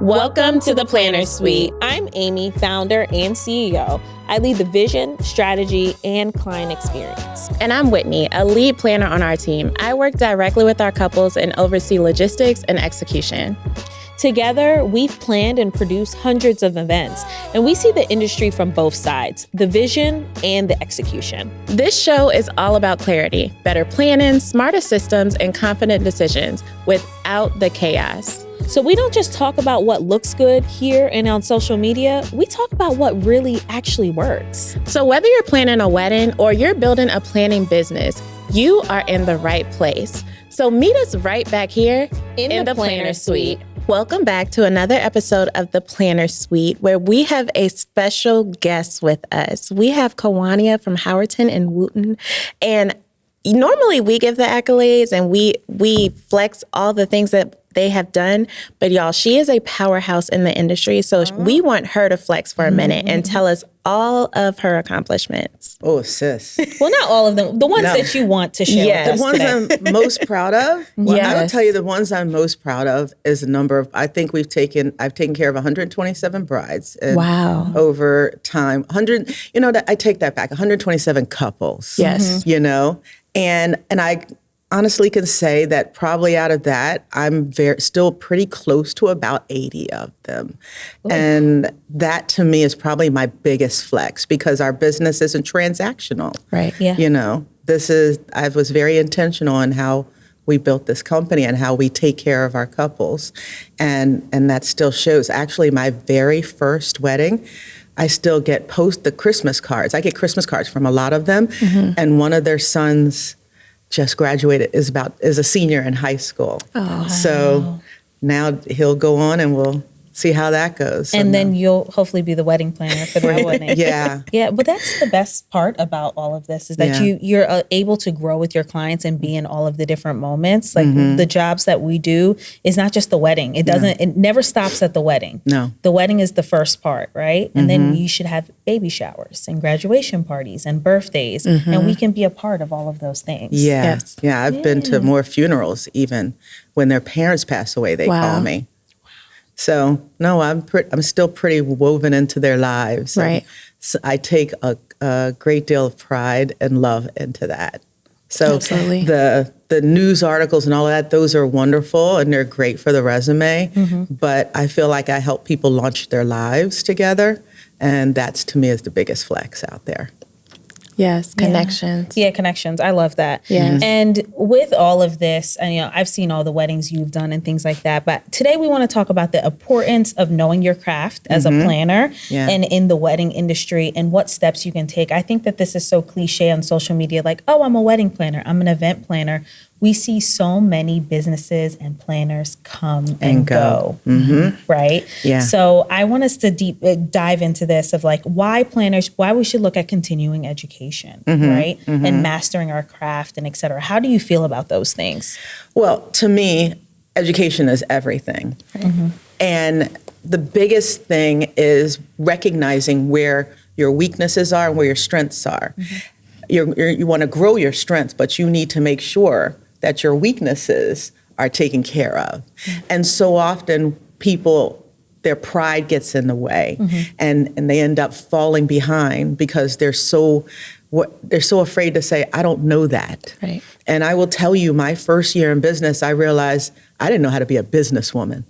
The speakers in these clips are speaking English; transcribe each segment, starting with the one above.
Welcome to the Planner Suite. I'm Amy, founder and CEO. I lead the vision, strategy, and client experience. And I'm Whitney, a lead planner on our team. I work directly with our couples and oversee logistics and execution. Together, we've planned and produced hundreds of events, and we see the industry from both sides, the vision and the execution. This show is all about clarity, better planning, smarter systems, and confident decisions without the chaos. So we don't just talk about what looks good here and on social media, we talk about what really actually works. So whether you're planning a wedding or you're building a planning business, you are in the right place. So meet us right back here in the Planner Suite. Welcome back to another episode of the Planner Suite, where we have a special guest with us. We have Kawania from Howerton+Wooten, and normally we give the accolades and we flex all the things that they have done, but y'all, she is a powerhouse in the industry, so we want her to flex for a minute and tell us all of her accomplishments. Oh, sis. Well, not all of them. The ones that you want to share with us The ones today. I'm most proud of? Well, I will tell you the ones I'm most proud of is the number of, I think I've taken care of 127 brides. And over time, I take that back, 127 couples. Yes. And I honestly can say that probably out of that, I'm still pretty close to about 80 of them. Ooh. And that to me is probably my biggest flex because our business isn't transactional. Right. Yeah. I was very intentional in how we built this company and how we take care of our couples. And that still shows. Actually, my very first wedding, I still get the Christmas cards. I get Christmas cards from a lot of them. Mm-hmm. And one of their sons just graduated, is a senior in high school. Oh, so now he'll go on and we'll see how that goes. And then you'll hopefully be the wedding planner for their wedding. Yeah. Yeah, but that's the best part about all of this is that you're able to grow with your clients and be in all of the different moments. Like the jobs that we do is not just the wedding. It never stops at the wedding. No. The wedding is the first part, right? And then you should have baby showers and graduation parties and birthdays. And we can be a part of all of those things. Yeah. Yes. Yeah, I've been to more funerals even when their parents pass away, they call me. So, no, I'm still pretty woven into their lives. Right. So I take a great deal of pride and love into that. So absolutely. The news articles and all of that, those are wonderful and they're great for the resume. But I feel like I help people launch their lives together. And that's, to me, is the biggest flex out there. Yes, connections. Yeah, connections. I love that. Yes. And with all of this, and I've seen all the weddings you've done and things like that, but today we want to talk about the importance of knowing your craft as a planner and in the wedding industry and what steps you can take. I think that this is so cliche on social media, like, oh, I'm a wedding planner, I'm an event planner. We see so many businesses and planners come and go, right? Yeah. So I want us to dive into this of like why we should look at continuing education, right? And mastering our craft and et cetera. How do you feel about those things? Well, to me, education is everything. And the biggest thing is recognizing where your weaknesses are and where your strengths are. You want to grow your strengths, but you need to make sure that your weaknesses are taken care of. And so often their pride gets in the way and they end up falling behind because they're so afraid to say, I don't know that. Right. And I will tell you, my first year in business, I realized I didn't know how to be a businesswoman.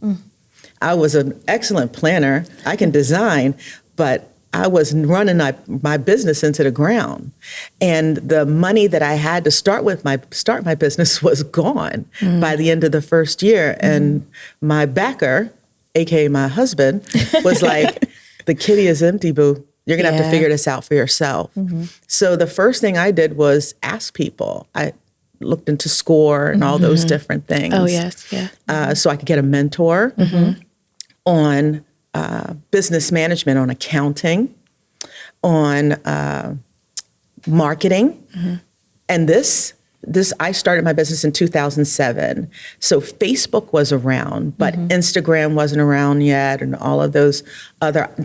I was an excellent planner. I can design, but I was running my business into the ground, and the money that I had to start my business was gone by the end of the first year. And my backer, aka my husband, was like, "The kitty is empty, boo. You're gonna have to figure this out for yourself." So the first thing I did was ask people. I looked into SCORE and all those different things. Oh yes, yeah. So I could get a mentor on business management, on accounting, on marketing. And this I started my business in 2007. So Facebook was around, but Instagram wasn't around yet, and all of those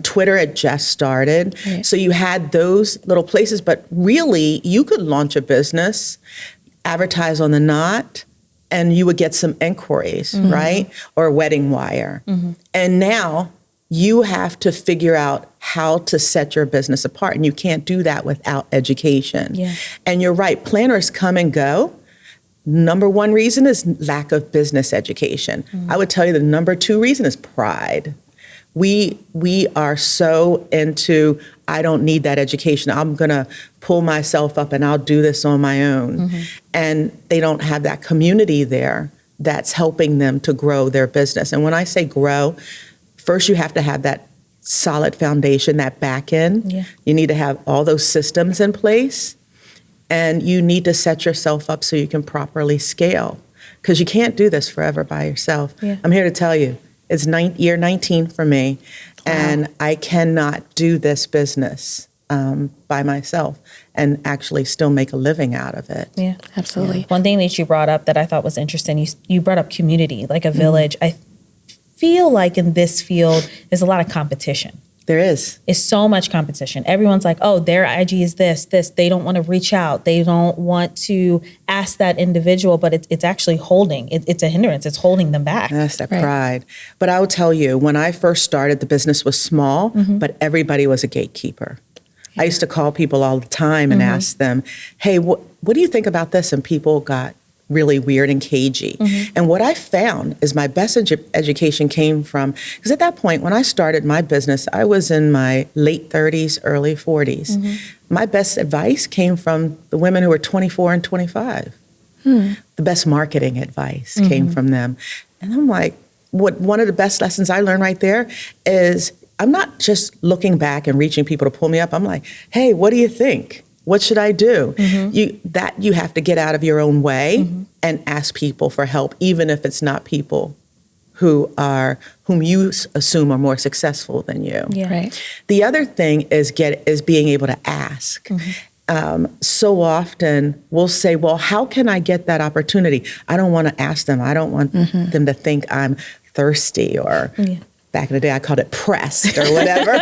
Twitter had just started. Right. So you had those little places, but really you could launch a business, advertise on the Knot, and you would get some inquiries, right? Or Wedding Wire. And now you have to figure out how to set your business apart. And you can't do that without education. Yeah. And you're right, planners come and go. Number one reason is lack of business education. I would tell you the number two reason is pride. We are so into, I don't need that education. I'm going to pull myself up and I'll do this on my own. And they don't have that community there that's helping them to grow their business. And when I say grow, first you have to have that solid foundation, that back end. Yeah. You need to have all those systems in place, and you need to set yourself up so you can properly scale, because you can't do this forever by yourself. Yeah. I'm here to tell you, it's year 19 for me, and I cannot do this business by myself and actually still make a living out of it. Yeah, Absolutely. One thing that you brought up that I thought was interesting, you brought up community, like a village. I feel like in this field, there's a lot of competition. There is. It's so much competition. Everyone's like, oh, their IG is this. They don't want to reach out. They don't want to ask that individual, but it's actually holding. It's a hindrance. It's holding them back. That's that pride. But I will tell you, when I first started, the business was small, but everybody was a gatekeeper. I used to call people all the time and ask them, hey, what do you think about this? And people got really weird and cagey. And what I found is my best education came from, because at that point when I started my business, I was in my late 30s, early 40s. My best advice came from the women who were 24 and 25. The best marketing advice came from them. And I'm like, one of the best lessons I learned right there is I'm not just looking back and reaching people to pull me up. I'm like, hey, what do you think? What should I do? You have to get out of your own way and ask people for help, even if it's not people whom you assume are more successful than you. Yeah. Right. The other thing is being able to ask. So often we'll say, well, how can I get that opportunity? I don't want to ask them. I don't want them to think I'm thirsty or back in the day, I called it pressed or whatever.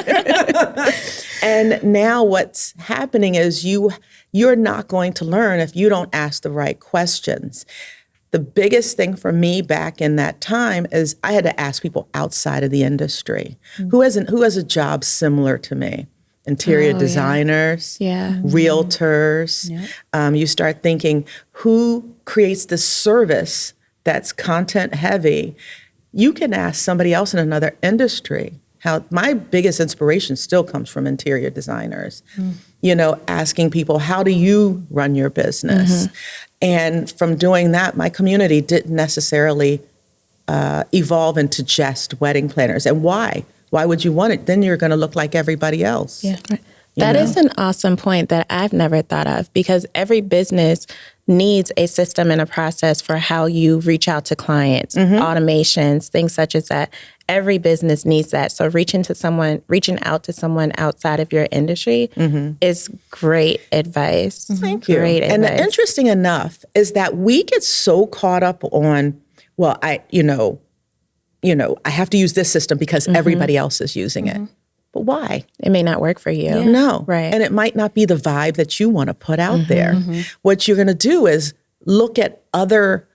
And now what's happening is you're not going to learn if you don't ask the right questions. The biggest thing for me back in that time is I had to ask people outside of the industry who has a job similar to me. Interior designers, realtors. You start thinking, who creates this service that's content heavy? You can ask somebody else in another industry. How my biggest inspiration still comes from interior designers. Asking people, how do you run your business? And from doing that, my community didn't necessarily evolve into just wedding planners. And why? Why would you want it? Then you're going to look like everybody else. Yeah. That is an awesome point that I've never thought of, because every business needs a system and a process for how you reach out to clients, automations, things such as that. Every business needs that. So reaching out to someone outside of your industry is great advice. Thank you. Great and advice. interesting enough is that we get so caught up on, well, I have to use this system because everybody else is using it. But why? It may not work for you. Yeah. No. Right. And it might not be the vibe that you want to put out there. What you're going to do is look at other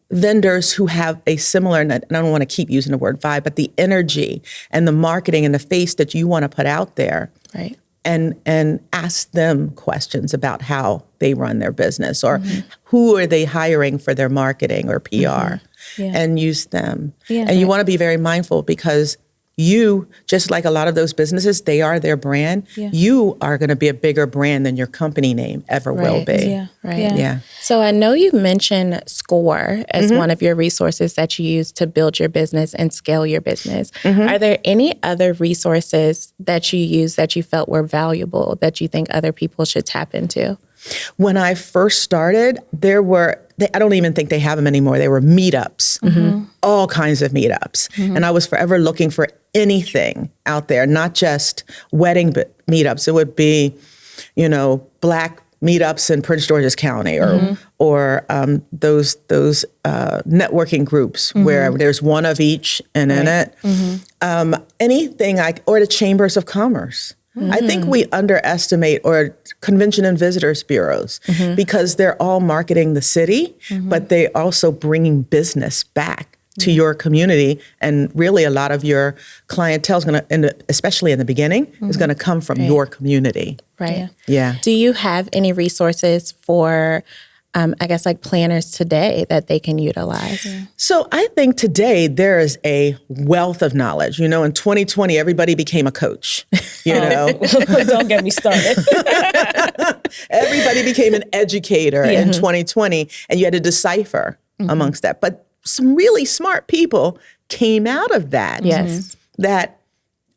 vendors who have a similar, and I don't want to keep using the word vibe, but the energy and the marketing and the face that you want to put out there. Right. And ask them questions about how they run their business, or who are they hiring for their marketing or PR, and use them. Yeah. And you want to be very mindful, because you, just like a lot of those businesses, they are their brand. Yeah. You are going to be a bigger brand than your company name ever will be. Yeah. Right. Yeah. So I know you mentioned SCORE as one of your resources that you use to build your business and scale your business. Are there any other resources that you use that you felt were valuable that you think other people should tap into? When I first started, I don't even think they have them anymore. They were meetups, all kinds of meetups. And I was forever looking for anything out there, not just wedding meetups. It would be, Black meetups in Prince George's County, or those networking groups where there's one of each and in it. Anything or the chambers of commerce. I think we underestimate or convention and visitors bureaus because they're all marketing the city, but they also bringing business back to your community. And really a lot of your clientele is going to, especially in the beginning, is going to come from your community. Right. Yeah. Do you have any resources for, I guess, like planners today that they can utilize? So I think today there is a wealth of knowledge. You know, in 2020, everybody became a coach, you know. Don't get me started. Everybody became an educator in 2020, and you had to decipher amongst that. But some really smart people came out of that. Yes. That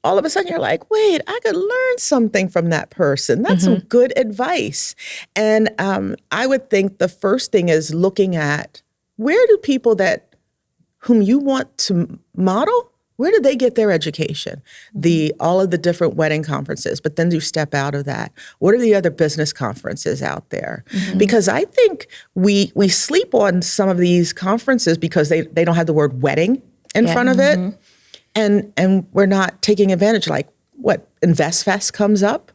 all of a sudden you're like, wait, I could learn something from that person. That's some good advice. And I would think the first thing is looking at where do people whom you want to model, where did they get their education? All of the different wedding conferences, but then you step out of that. What are the other business conferences out there? Because I think we sleep on some of these conferences because they don't have the word wedding in front of it. And we're not taking advantage, like what InvestFest comes up.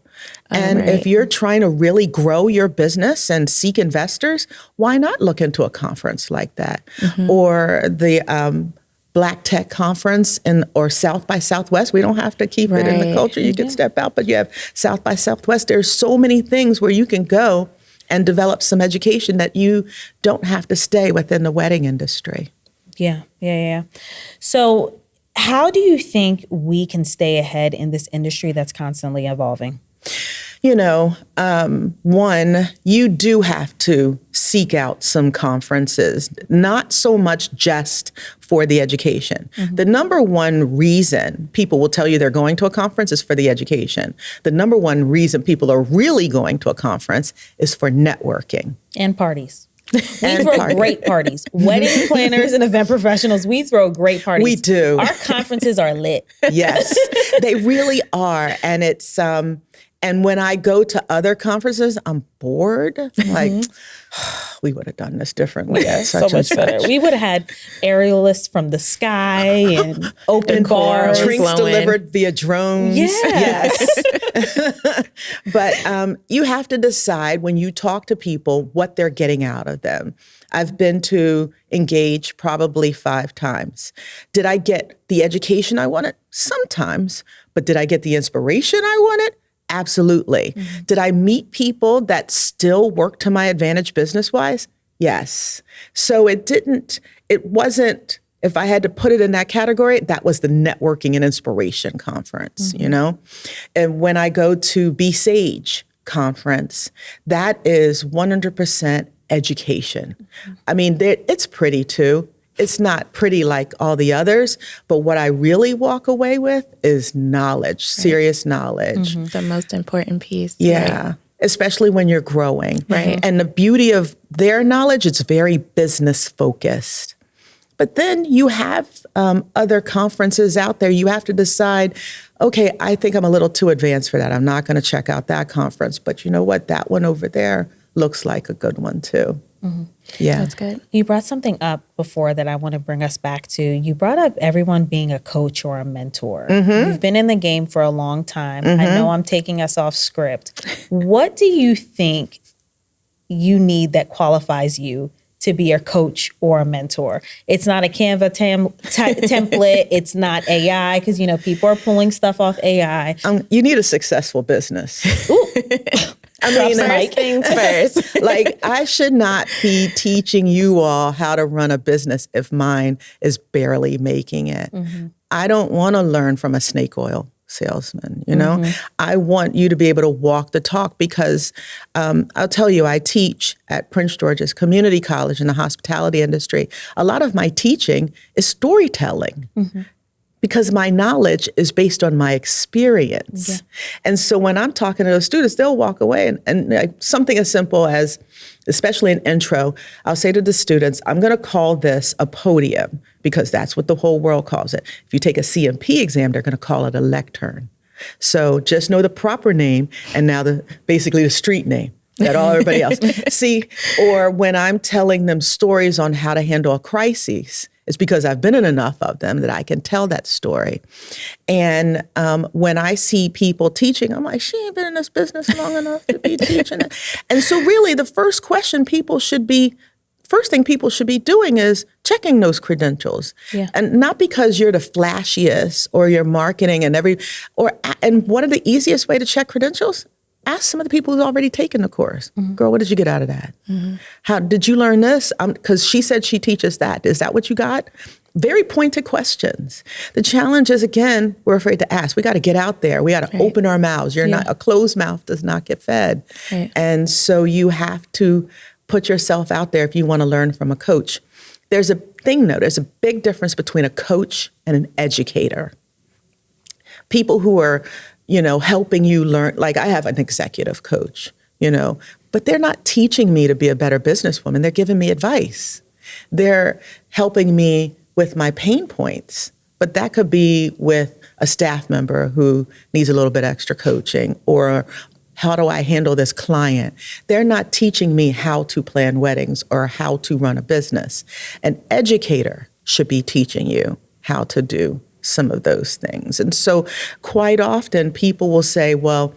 And if you're trying to really grow your business and seek investors, why not look into a conference like that? Or the Black Tech Conference or South by Southwest. We don't have to keep it in the culture. You can step out, but you have South by Southwest. There's so many things where you can go and develop some education that you don't have to stay within the wedding industry. Yeah. So how do you think we can stay ahead in this industry that's constantly evolving? You know, one, you do have to seek out some conferences, not so much just for the education. The number one reason people will tell you they're going to a conference is for the education. The number one reason people are really going to a conference is for networking. And parties. We throw great parties. Wedding planners and event professionals, we throw great parties. We do. Our conferences are lit. Yes, they really are. And it's, and when I go to other conferences, I'm bored. Like, we would have done this differently. So much better. We would have had aerialists from the sky and open bars. Drinks delivered via drones. Yes. But you have to decide when you talk to people what they're getting out of them. I've been to Engage probably 5 times. Did I get the education I wanted? Sometimes. But did I get the inspiration I wanted? Absolutely. Did I meet people that still work to my advantage business-wise? Yes. So it wasn't, if I had to put it in that category, that was the networking and inspiration conference, you know? And when I go to Be Sage conference, that is 100% education. I mean, it's pretty too. It's not pretty like all the others, but what I really walk away with is knowledge, serious knowledge. The most important piece. Yeah, right. Especially when you're growing. Right. And the beauty of their knowledge, it's very business focused. But then you have other conferences out there. You have to decide, okay, I think I'm a little too advanced for that. I'm not going to check out that conference. But you know what? That one over there looks like a good one too. Yeah. That's good. You brought something up before that I want to bring us back to. You brought up everyone being a coach or a mentor. You've been in the game for a long time. I know I'm taking us off script. What do you think you need that qualifies you to be a coach or a mentor? It's not a Canva template. It's not AI because, you know, people are pulling stuff off AI. You need a successful business. Ooh. I mean, first things first. Like, I should not be teaching you all how to run a business if mine is barely making it. I don't want to learn from a snake oil salesman, you know? I want you to be able to walk the talk because I'll tell you, I teach at Prince George's Community College in the hospitality industry. A lot of my teaching is storytelling. Because my knowledge is based on my experience. And so when I'm talking to those students, they'll walk away and like something as simple as, especially an intro, I'll say to the students, I'm going to call this a podium because that's what the whole world calls it. If you take a CMP exam, they're going to call it a lectern. So just know the proper name and now basically the street name that everybody else. See, or when I'm telling them stories on how to handle a crisis, It's because I've been in enough of them that I can tell that story. And when I see people teaching, I'm like, she ain't been in this business long enough to be teaching it. And so really the first thing people should be doing is checking those credentials. Yeah. And not because you're the flashiest or your marketing and one of the easiest way to check credentials, ask some of the people who've already taken the course. Mm-hmm. Girl, what did you get out of that? Mm-hmm. How did you learn this? Because she said she teaches that. Is that what you got? Very pointed questions. The challenge is, again, we're afraid to ask. We got to get out there. We got to open our mouths. A closed mouth does not get fed. Right. And so you have to put yourself out there if you want to learn from a coach. There's a big difference between a coach and an educator. People who are, helping you learn, like I have an executive coach, but they're not teaching me to be a better businesswoman. They're giving me advice. They're helping me with my pain points, but that could be with a staff member who needs a little bit extra coaching, or how do I handle this client? They're not teaching me how to plan weddings or how to run a business. An educator should be teaching you how to do some of those things. And so quite often people will say, well,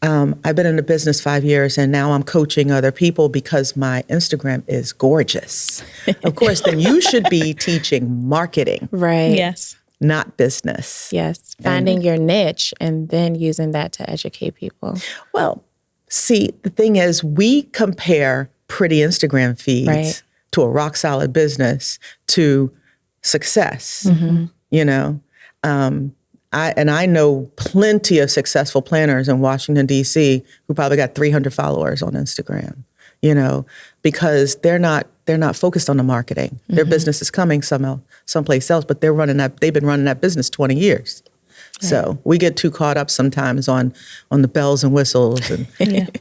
I've been in the business 5 years and now I'm coaching other people because my Instagram is gorgeous. Of course, then you should be teaching marketing. Right. Yes. Not business. Yes. Finding your niche and then using that to educate people. Well, see, the thing is, we compare pretty Instagram feeds to a rock solid business to success. Mm-hmm. I know plenty of successful planners in Washington, D.C. who probably got 300 followers on Instagram, because they're not focused on the marketing. Mm-hmm. Their business is coming someplace else, but they've been running that business 20 years. Right. So we get too caught up sometimes on the bells and whistles and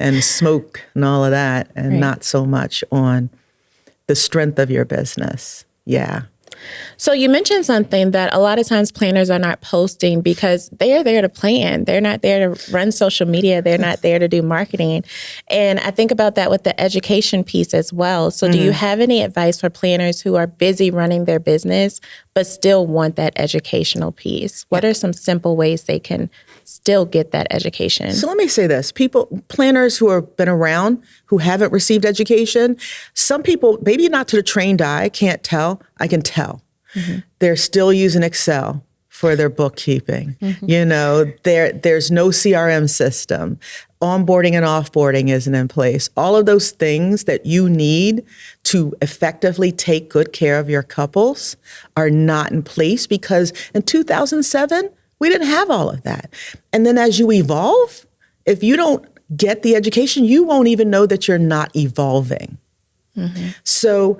and smoke and all of that, and not so much on the strength of your business. Yeah. So you mentioned something that a lot of times planners are not posting because they are there to plan. They're not there to run social media. They're not there to do marketing. And I think about that with the education piece as well. So do you have any advice for planners who are busy running their business but still want that educational piece? What are some simple ways they can still get that education? So let me say this. Planners who have been around, who haven't received education, some people, maybe not to the trained eye, can't tell. I can tell. Mm-hmm. They're still using Excel for their bookkeeping. Mm-hmm. There's no CRM system. Onboarding and offboarding isn't in place. All of those things that you need to effectively take good care of your couples are not in place because in 2007, we didn't have all of that. And then as you evolve, if you don't get the education, you won't even know that you're not evolving. Mm-hmm. So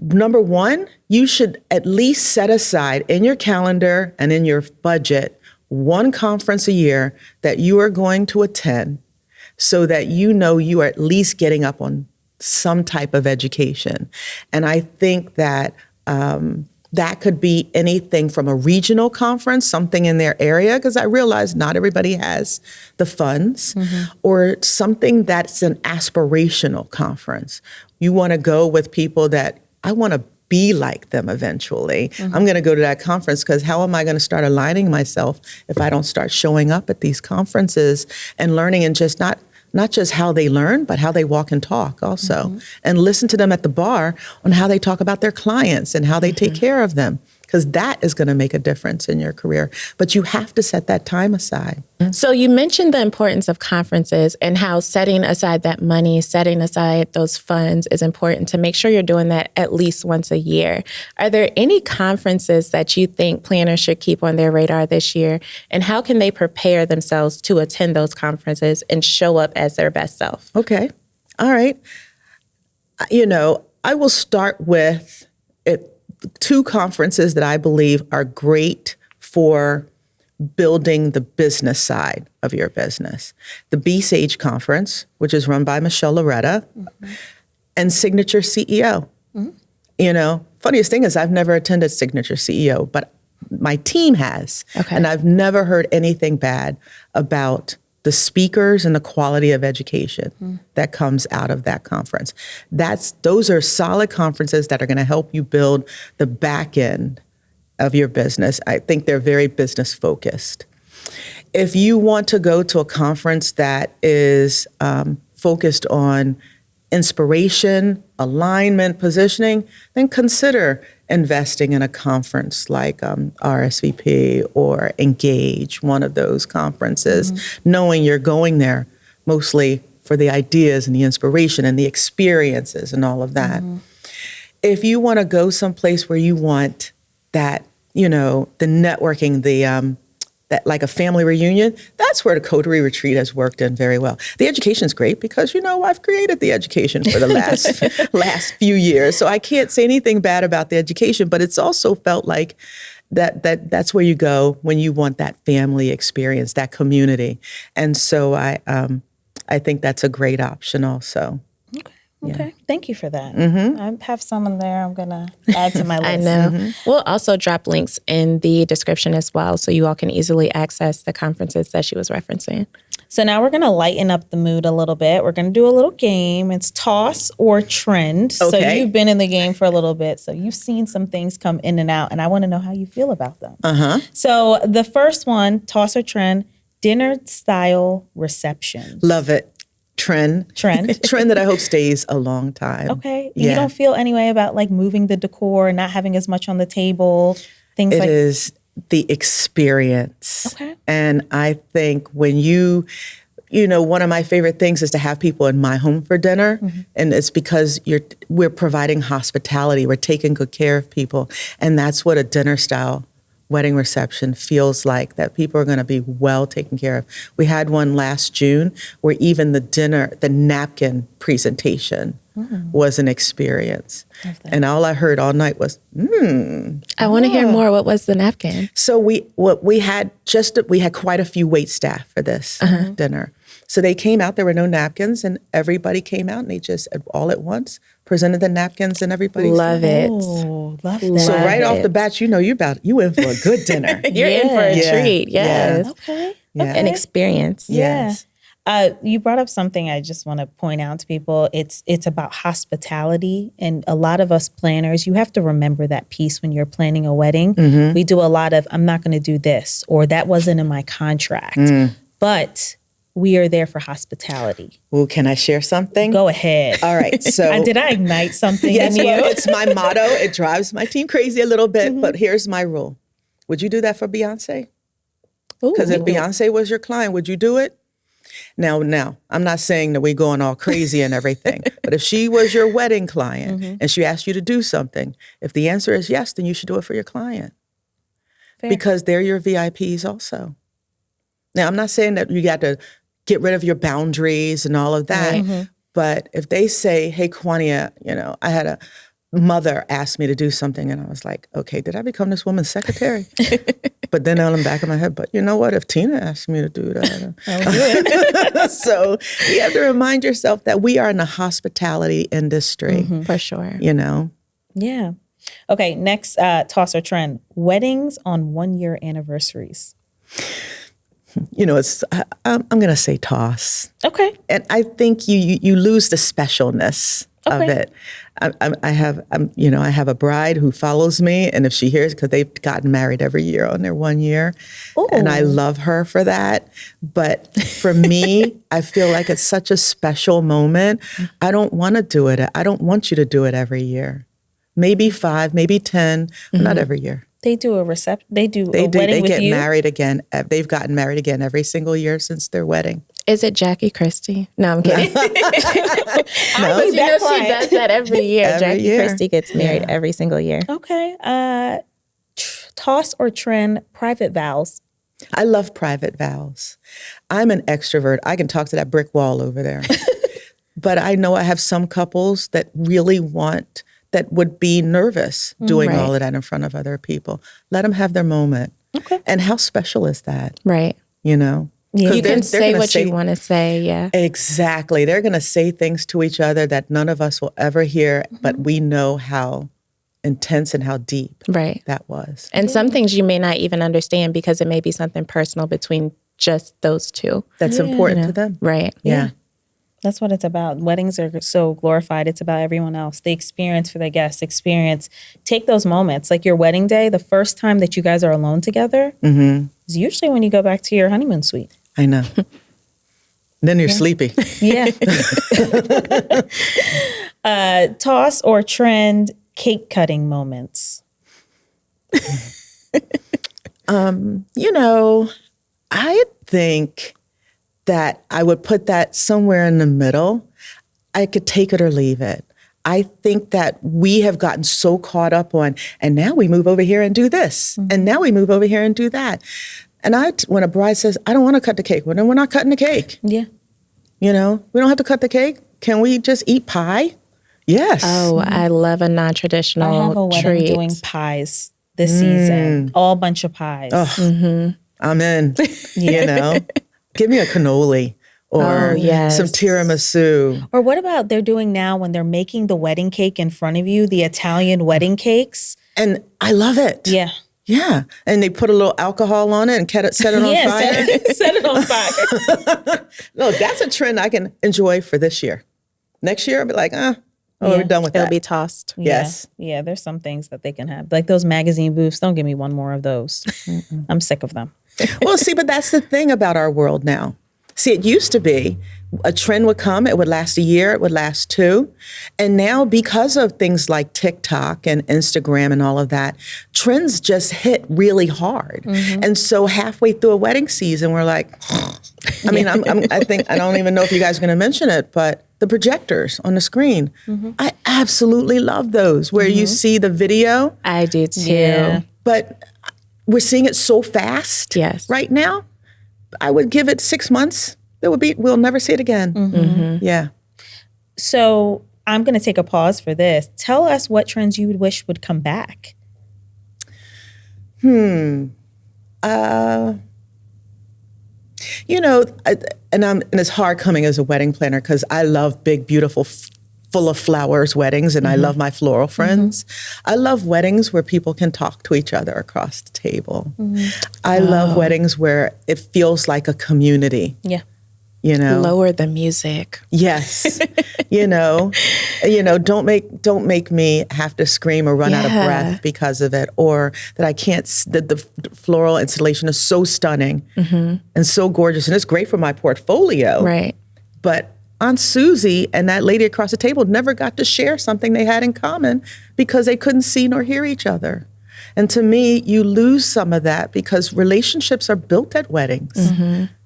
number one, you should at least set aside in your calendar and in your budget one conference a year that you are going to attend so that you are at least getting up on some type of education. And I think that that could be anything from a regional conference, something in their area, because I realize not everybody has the funds, or something that's an aspirational conference. You want to go with people that I want to be like them eventually. Mm-hmm. I'm going to go to that conference because how am I going to start aligning myself if I don't start showing up at these conferences and learning, and just not just how they learn, but how they walk and talk also. And listen to them at the bar on how they talk about their clients and how they take care of them, because that is going to make a difference in your career. But you have to set that time aside. So you mentioned the importance of conferences and how setting aside that money, setting aside those funds is important to make sure you're doing that at least once a year. Are there any conferences that you think planners should keep on their radar this year? And how can they prepare themselves to attend those conferences and show up as their best self? Okay. All right. I will start with two conferences that I believe are great for building the business side of your business. The B-Sage Conference, which is run by Michelle Loretta, and Signature CEO. Funniest thing is I've never attended Signature CEO, but my team has. Okay. And I've never heard anything bad about the speakers and the quality of education that comes out of that conference. Those are solid conferences that are going to help you build the back end of your business. I think they're very business focused. If you want to go to a conference that is focused on inspiration, alignment, positioning, then consider investing in a conference like RSVP or Engage, one of those conferences, knowing you're going there mostly for the ideas and the inspiration and the experiences and all of that. If you want to go someplace where you want that, the networking, that like a family reunion, that's where the Coterie Retreat has worked in very well. The education's great because, I've created the education for the last few years. So I can't say anything bad about the education, but it's also felt like that's where you go when you want that family experience, that community. And so I think that's a great option also. Okay. Thank you for that. I have some in there I'm going to add to my list. I know. We'll also drop links in the description as well, so you all can easily access the conferences that she was referencing. So now we're going to lighten up the mood a little bit. We're going to do a little game. It's toss or trend. Okay. So you've been in the game for a little bit. So you've seen some things come in and out, and I want to know how you feel about them. So the first one, toss or trend, dinner style receptions. Love it. Trend that I hope stays a long time. Okay. Yeah. You don't feel any way about like moving the decor and not having as much on the table, things like that? It is the experience. Okay. And I think when one of my favorite things is to have people in my home for dinner. And it's because we're providing hospitality. We're taking good care of people. And that's what a dinner style wedding reception feels like, that people are going to be well taken care of. We had one last June where even the napkin presentation was an experience. And all I heard all night was, I want to hear more. What was the napkin? So we had quite a few wait staff for this dinner. So they came out, there were no napkins, and everybody came out and they just all at once presented the napkins and everybody. Love it. Oh, love that. So right off the bat, you in for a good dinner. You're in for a treat. Yes. Okay. An experience. Yes. You brought up something I just want to point out to people. It's about hospitality. And a lot of us planners, you have to remember that piece when you're planning a wedding. We do a lot of, I'm not going to do this, or that wasn't in my contract. But we are there for hospitality. Well, can I share something? Go ahead. All right. So did I ignite something yes, in you? Well, it's my motto. It drives my team crazy a little bit, but here's my rule. Would you do that for Beyonce? Because if Beyonce was your client, would you do it? Now, I'm not saying that we're going all crazy and everything, but if she was your wedding client and she asked you to do something, if the answer is yes, then you should do it for your client. Fair. Because they're your VIPs also. Now, I'm not saying that you got to get rid of your boundaries and all of that, but if they say, hey, Kawania, I had a mother ask me to do something and I was like, okay, did I become this woman's secretary? But then on the back of my head, but you know what? If Tina asked me to do that. I'll do it. So you have to remind yourself that we are in the hospitality industry. For sure. Yeah. Okay, next toss or trend. Weddings on 1-year anniversaries. I'm going to say toss. Okay. And I think you lose the specialness of it. I have a bride who follows me, and if she hears, because they've gotten married every year on their 1 year, and I love her for that. But for me, I feel like it's such a special moment. I don't want to do it. I don't want you to do it every year. Maybe 5, maybe 10, but not every year. They do a reception. They do a wedding with you? They get married again. They've gotten married again every single year since their wedding. Is it Jackie Christie? No, I'm kidding. No, she does that every year. Jackie Christie gets married every single year. Okay. Toss or trend, private vows. I love private vows. I'm an extrovert. I can talk to that brick wall over there. But I know I have some couples that really that would be nervous doing all of that in front of other people. Let them have their moment. Okay. And how special is that? Right. Yeah. You can say what you want to say, yeah. Exactly. They're going to say things to each other that none of us will ever hear, but we know how intense and how deep that was. And some things you may not even understand because it may be something personal between just those two. That's important to them. Right. Yeah. That's what it's about. Weddings are so glorified. It's about everyone else. The experience for the guests, take those moments. Like your wedding day, the first time that you guys are alone together is usually when you go back to your honeymoon suite. I know. Then you're sleepy. Yeah. Toss or trend cake cutting moments. I think that I would put that somewhere in the middle. I could take it or leave it. I think that we have gotten so caught up on, and now we move over here and do this, and now we move over here and do that. And when a bride says, I don't want to cut the cake, well, then we're not cutting the cake. Yeah. We don't have to cut the cake. Can we just eat pie? Yes. Oh, I love a non-traditional I have a wedding treat. doing pies this season. All bunch of pies. Oh, I'm in. Give me a cannoli or some tiramisu. Or what about they're doing now when they're making the wedding cake in front of you, the Italian wedding cakes? And I love it. Yeah. Yeah. And they put a little alcohol on it and set it on fire. Set it on fire. No, that's a trend I can enjoy for this year. Next year, I'll be like, we're done with that. It'll be tossed. Yes. Yeah, there's some things that they can have. Like those magazine booths. Don't give me one more of those. I'm sick of them. Well, see, but that's the thing about our world now. See, it used to be a trend would come, it would last a year, it would last 2. And now because of things like TikTok and Instagram and all of that, trends just hit really hard. And so halfway through a wedding season, we're like, I mean, I think, I don't even know if you guys are going to mention it, but the projectors on the screen, I absolutely love those where you see the video. I do too. Yeah. But we're seeing it so fast right now. I would give it 6 months. We'll never see it again. Yeah. So I'm going to take a pause for this. Tell us what trends you would wish would come back. And it's hard coming as a wedding planner because I love big, beautiful, full of flowers weddings, and I love my floral friends. I love weddings where people can talk to each other across the table. I love weddings where it feels like a community. Yeah. Lower the music. Yes. Don't make me have to scream or run out of breath because of it, or that I can't, the floral installation is so stunning and so gorgeous, and it's great for my portfolio. Right. But Aunt Susie and that lady across the table never got to share something they had in common because they couldn't see nor hear each other. And to me, you lose some of that because relationships are built at weddings.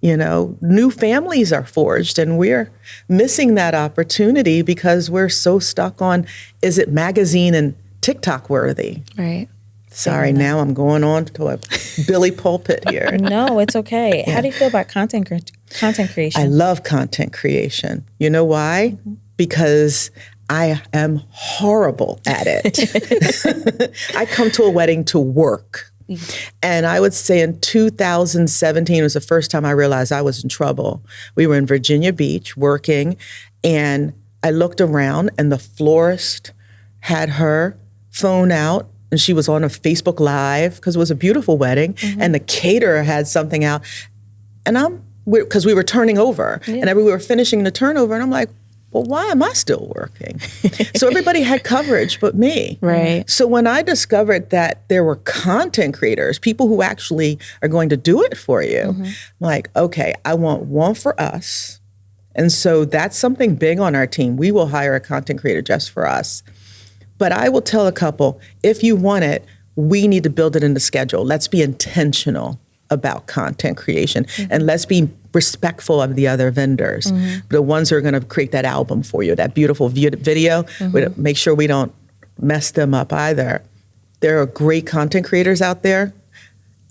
New families are forged, and we're missing that opportunity because we're so stuck on, is it magazine and TikTok worthy? Right. Sorry, now I'm going on to a Billy pulpit here. No, it's okay. How do you feel about content creation? I love content creation. You know why? Because I am horrible at it. I come to a wedding to work. And I would say in 2017 was the first time I realized I was in trouble. We were in Virginia Beach working, and I looked around, and the florist had her phone out, and she was on a Facebook Live because it was a beautiful wedding, and the caterer had something out. And because we were turning over, and we were finishing the turnover, and I'm like, well, why am I still working? So everybody had coverage but me. Right. So when I discovered that there were content creators, people who actually are going to do it for you, I'm like, okay, I want one for us. And so that's something big on our team. We will hire a content creator just for us. But I will tell a couple, if you want it, we need to build it in the schedule. Let's be intentional about content creation, and let's be respectful of the other vendors, the ones who are going to create that album for you, that beautiful video. Make sure we don't mess them up either. There are great content creators out there.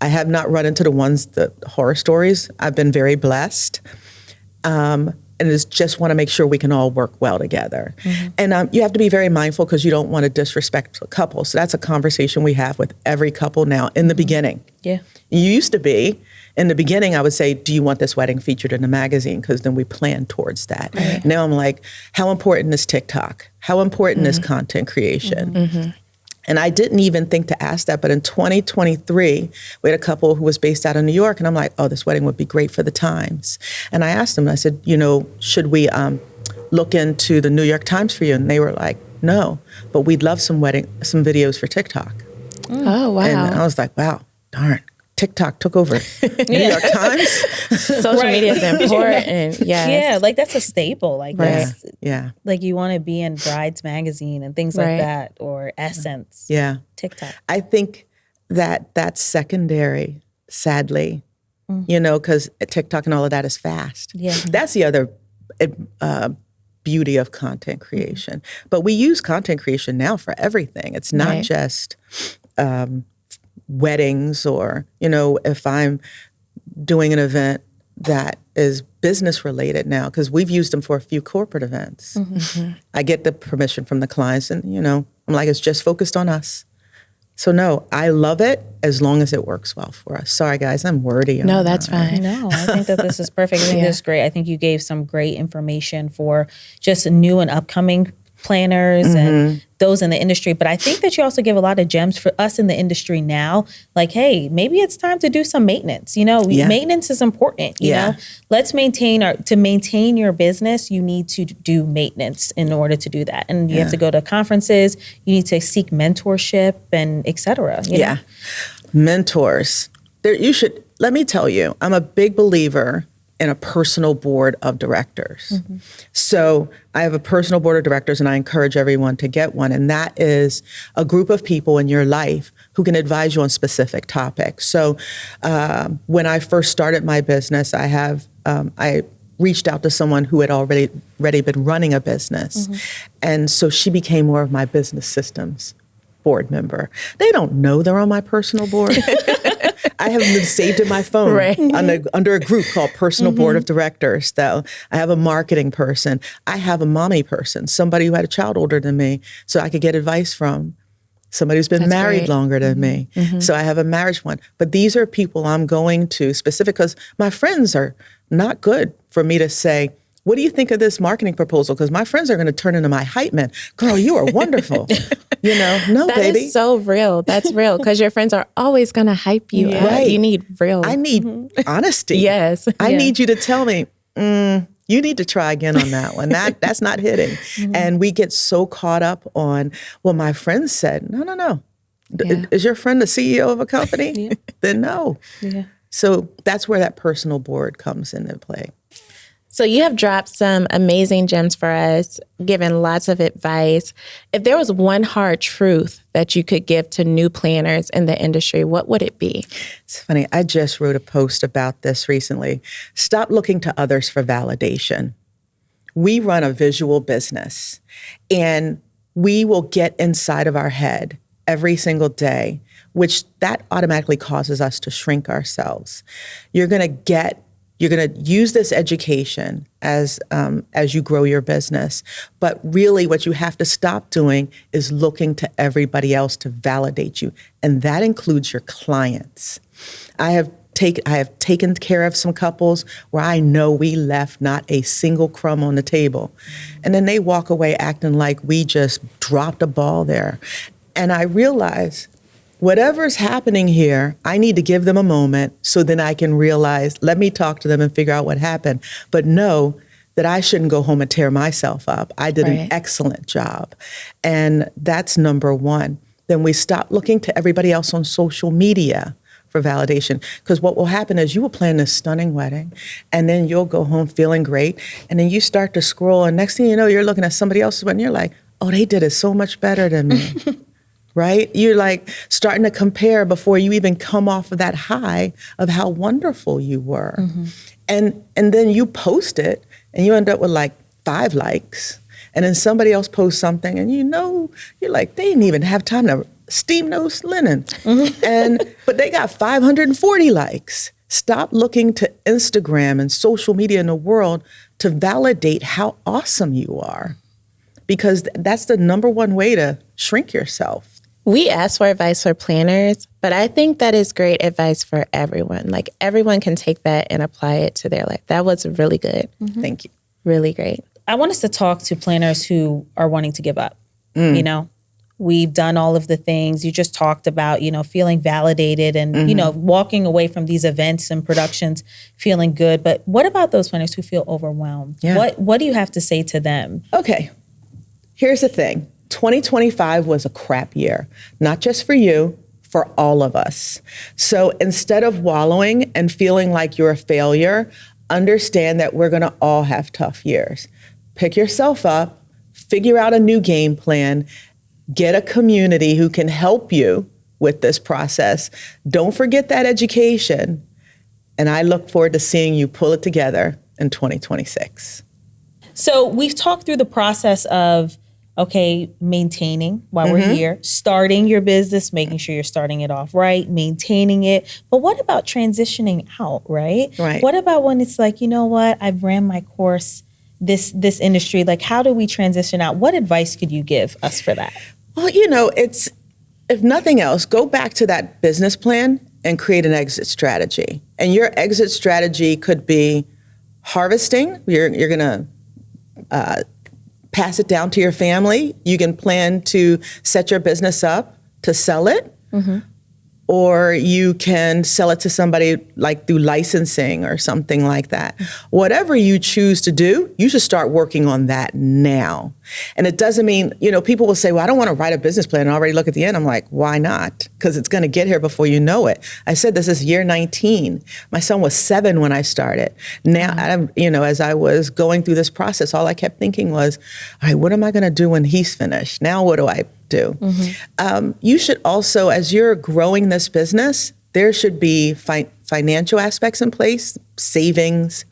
I have not run into the horror stories. I've been very blessed. And it's just want to make sure we can all work well together. And you have to be very mindful because you don't want to disrespect a couple. So that's a conversation we have with every couple now in the beginning. Yeah. You used to be, in the beginning, I would say, do you want this wedding featured in the magazine? Because then we plan towards that. Now I'm like, how important is TikTok? How important is content creation? And I didn't even think to ask that. But in 2023, we had a couple who was based out of New York. And I'm like, oh, this wedding would be great for the Times. And I asked them, I said, should we look into the New York Times for you? And they were like, no, but we'd love some videos for TikTok. Oh, wow. And I was like, wow, darn. TikTok took over New York Times. Social media is important. Yes. Yeah, like that's a staple. Like that's, yeah. Like you want to be in Brides magazine and things like that, or Essence. Yeah. TikTok. I think that's secondary, sadly, because TikTok and all of that is fast. Yeah. That's the other beauty of content creation. But we use content creation now for everything. It's not just weddings, or, if I'm doing an event that is business related now, because we've used them for a few corporate events. Mm-hmm. I get the permission from the clients, and, I'm like, it's just focused on us. So no, I love it as long as it works well for us. Sorry, guys, I'm wordy. No, that's fine. No, I think that this is perfect. I think this is great. I think you gave some great information for just new and upcoming planners and those in the industry. But I think that you also give a lot of gems for us in the industry now. Like, hey, maybe it's time to do some maintenance. Maintenance is important. You know, let's maintain your business. You need to do maintenance in order to do that. And you have to go to conferences. You need to seek mentorship and et cetera. You know? Mentors. Let me tell you, I'm a big believer in a personal board of directors. Mm-hmm. So I have a personal board of directors, and I encourage everyone to get one. And that is a group of people in your life who can advise you on specific topics. So when I first started my business, I reached out to someone who had already been running a business. Mm-hmm. And so she became more of my business systems board member. They don't know they're on my personal board. I have them saved in my phone under a group called Personal Board of Directors. So I have a marketing person. I have a mommy person, somebody who had a child older than me, so I could get advice from. Somebody who's been married longer than me. Mm-hmm. So I have a marriage one. But these are people I'm going to specific, because my friends are not good for me to say, what do you think of this marketing proposal? Because my friends are going to turn into my hype man. Girl, you are wonderful. No, that baby. That is so real. That's real, because your friends are always going to hype you up. Right. You need real. I need honesty. Yes. I need you to tell me, you need to try again on that one. That's not hitting. Mm-hmm. And we get so caught up on, well, my friend said, no. Is your friend the CEO of a company? Then no. Yeah. So that's where that personal board comes into play. So you have dropped some amazing gems for us, given lots of advice. If there was one hard truth that you could give to new planners in the industry, what would it be? It's funny. I just wrote a post about this recently. Stop looking to others for validation. We run a visual business, and we will get inside of our head every single day, which that automatically causes us to shrink ourselves. You're going to use this education as you grow your business. But really what you have to stop doing is looking to everybody else to validate you. And that includes your clients. I have taken care of some couples where I know we left not a single crumb on the table. And then they walk away acting like we just dropped a ball there. And I realize, whatever's happening here, I need to give them a moment so then I can realize, let me talk to them and figure out what happened. But know that I shouldn't go home and tear myself up. I did an excellent job. And that's number one. Then we stop looking to everybody else on social media for validation. Because what will happen is you will plan this stunning wedding, and then you'll go home feeling great. And then you start to scroll, and next thing you know, you're looking at somebody else's wedding, and you're like, oh, they did it so much better than me. Right? You're like starting to compare before you even come off of that high of how wonderful you were. Mm-hmm. And then you post it, and you end up with like 5 likes. And then somebody else posts something, and you're like, they didn't even have time to steam those linen. Mm-hmm. But they got 540 likes. Stop looking to Instagram and social media in the world to validate how awesome you are, because that's the number one way to shrink yourself. We ask for advice for planners, but I think that is great advice for everyone. Like, everyone can take that and apply it to their life. That was really good. Mm-hmm. Thank you. Really great. I want us to talk to planners who are wanting to give up. We've done all of the things. You just talked about, feeling validated and, walking away from these events and productions feeling good. But what about those planners who feel overwhelmed? Yeah. What do you have to say to them? Okay, here's the thing. 2025 was a crap year, not just for you, for all of us. So instead of wallowing and feeling like you're a failure, understand that we're going to all have tough years. Pick yourself up, figure out a new game plan, get a community who can help you with this process. Don't forget that education. And I look forward to seeing you pull it together in 2026. So we've talked through the process of, maintaining while we're here, starting your business, making sure you're starting it off right, maintaining it. But what about transitioning out, right? Right. What about when it's like, you know what, I've ran my course, this industry, like how do we transition out? What advice could you give us for that? Well, it's, if nothing else, go back to that business plan and create an exit strategy. And your exit strategy could be harvesting. You're going to pass it down to your family. You can plan to set your business up to sell it. Or you can sell it to somebody like through licensing or something like that. Whatever you choose to do, you should start working on that now. And it doesn't mean, people will say, well, I don't want to write a business plan and already look at the end. I'm like, why not? Because it's going to get here before you know it. I said this is year 19. My son was 7 when I started. Now, as I was going through this process, all I kept thinking was, all right, what am I going to do when he's finished? Now what do I do? You should also, as you're growing this business, there should be financial aspects in place, savings,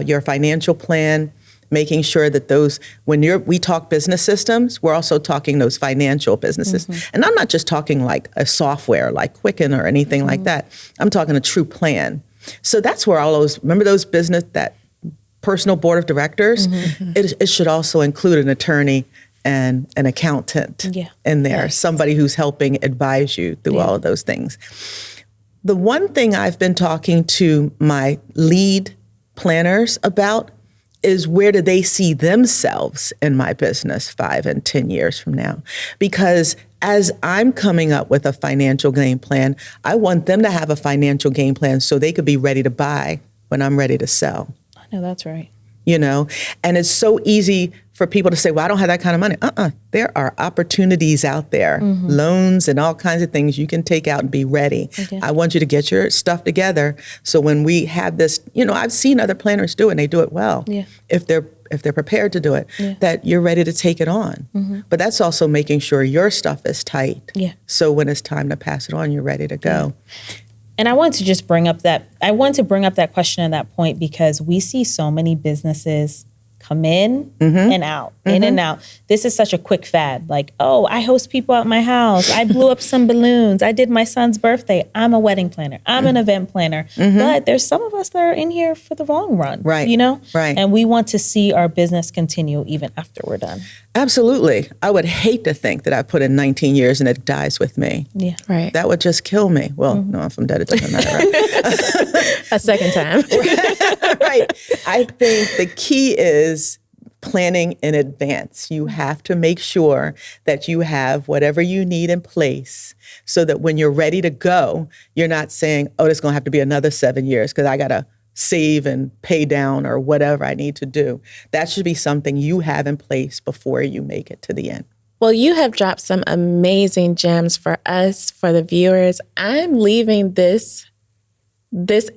your financial plan, making sure that those, we talk business systems, we're also talking those financial businesses. And I'm not just talking like a software like Quicken or anything like that. I'm talking a true plan. So that's where all those, remember those that personal board of directors, it should also include an attorney and an accountant in there, somebody who's helping advise you through all of those things. The one thing I've been talking to my lead planners about is where do they see themselves in my business 5 and 10 years from now? Because as I'm coming up with a financial game plan, I want them to have a financial game plan so they could be ready to buy when I'm ready to sell. I know that's right. And it's so easy for people to say, well, I don't have that kind of money. There are opportunities out there, loans and all kinds of things you can take out and be ready. I want you to get your stuff together. So when we have this, I've seen other planners do it and they do it well. If they're prepared to do it, that you're ready to take it on. But that's also making sure your stuff is tight. So when it's time to pass it on, you're ready to go. And I want to just bring up that question and that point because we see so many businesses come in and out, in and out. This is such a quick fad. Like, I host people at my house. I blew up some balloons. I did my son's birthday. I'm a wedding planner. I'm an event planner. But there's some of us that are in here for the long run, right? Right. And we want to see our business continue even after we're done. Absolutely. I would hate to think that I put in 19 years and it dies with me. Yeah. Right. That would just kill me. Well, no, if I'm dead, it doesn't matter, right? A second time. Right. I think the key is planning in advance. You have to make sure that you have whatever you need in place so that when you're ready to go, you're not saying, it's going to have to be another 7 years because I got to save and pay down or whatever I need to do. That should be something you have in place before you make it to the end. Well, you have dropped some amazing gems for us, for the viewers. I'm leaving this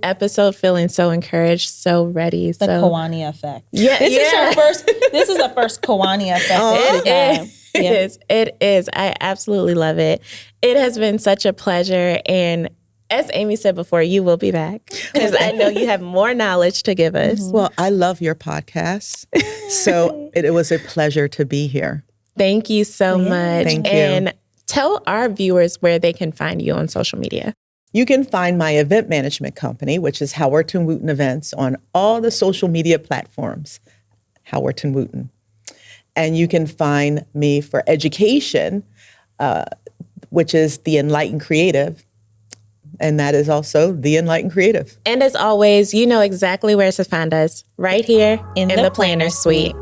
episode feeling so encouraged, so ready. The Kawania effect. Yeah, This is the first Kawania effect. It is. I absolutely love it. It has been such a pleasure. And as Amy said before, you will be back because I know you have more knowledge to give us. Well, I love your podcast. So it was a pleasure to be here. Thank you so much. Thank you. And tell our viewers where they can find you on social media. You can find my event management company, which is Howerton+Wooten Events, on all the social media platforms, Howerton+Wooten. And you can find me for education, which is The Enlightened Creative. And that is also The Enlightened Creative. And as always, you know exactly where to find us, right here in the Planner Suite.